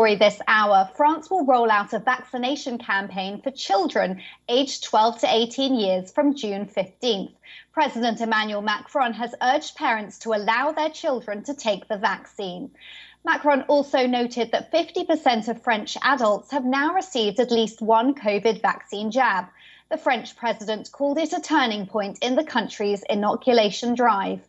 This hour, France will roll out a vaccination campaign for children aged 12 to 18 years from June 15th. President Emmanuel Macron has urged parents to allow their children to take the vaccine. Macron also noted that 50% of French adults have now received at least one COVID vaccine jab. The French president called it a turning point in the country's inoculation drive.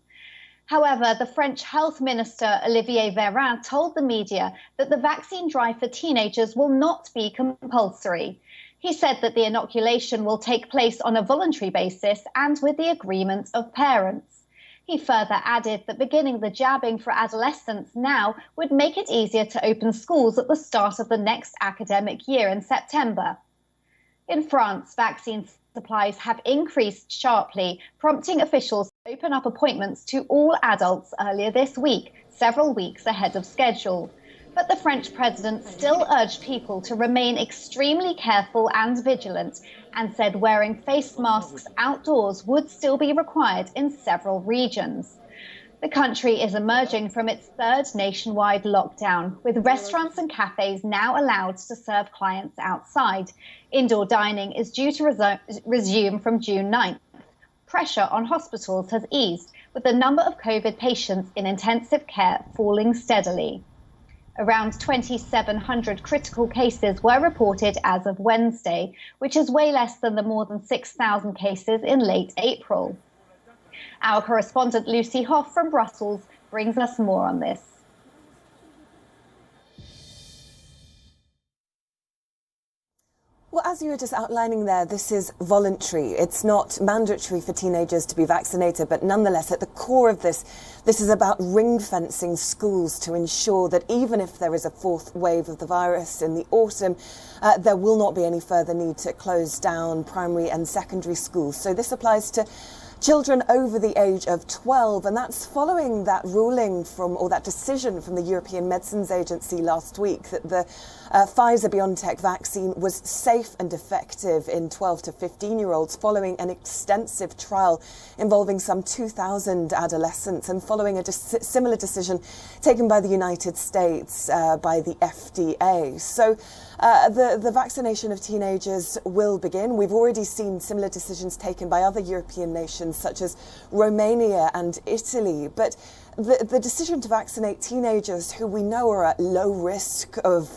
However, the French Health Minister Olivier Véran told the media that the vaccine drive for teenagers will not be compulsory. He said that the inoculation will take place on a voluntary basis and with the agreement of parents. He further added that beginning the jabbing for adolescents now would make it easier to open schools at the start of the next academic year in September. In France, vaccine supplies have increased sharply, prompting officials to open up appointments to all adults earlier this week, several weeks ahead of schedule. But the French president still urged people to remain extremely careful and vigilant and said wearing face masks outdoors would still be required in several regions. The country is emerging from its third nationwide lockdown, with restaurants and cafes now allowed to serve clients outside. Indoor dining is due to resume from June 9th. Pressure on hospitals has eased, with the number of COVID patients in intensive care falling steadily. Around 2,700 critical cases were reported as of Wednesday, which is way less than the more than 6,000 cases in late April. Our correspondent Lucy Hoff from Brussels brings us more on this. Well, as you were just outlining there, this is voluntary. It's not mandatory for teenagers to be vaccinated, but nonetheless, at the core of this is about ring-fencing schools to ensure that even if there is a fourth wave of the virus in the autumn, there will not be any further need to close down primary and secondary schools. So this applies to children over the age of 12, and that's following that ruling or that decision from the European Medicines Agency last week that the Pfizer-BioNTech vaccine was safe and effective in 12 to 15-year-olds following an extensive trial involving some 2,000 adolescents and following a similar decision taken by the United States by the FDA. So the vaccination of teenagers will begin. We've already seen similar decisions taken by other European nations such as Romania and Italy. But the decision to vaccinate teenagers who we know are at low risk of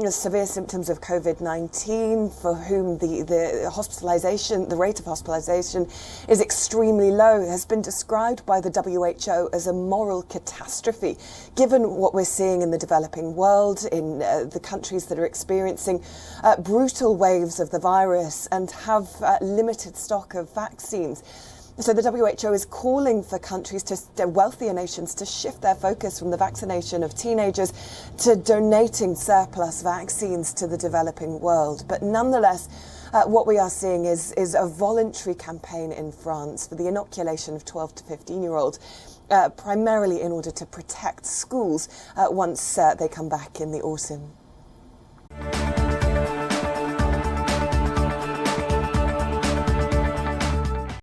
severe symptoms of COVID-19, for whom the rate of hospitalization is extremely low, has been described by the WHO as a moral catastrophe, given what we're seeing in the developing world, in the countries that are experiencing brutal waves of the virus and have limited stock of vaccines. So the WHO is calling for countries, wealthier nations, to shift their focus from the vaccination of teenagers to donating surplus vaccines to the developing world. But nonetheless, what we are seeing is a voluntary campaign in France for the inoculation of 12 to 15-year-olds, primarily in order to protect schools once they come back in the autumn.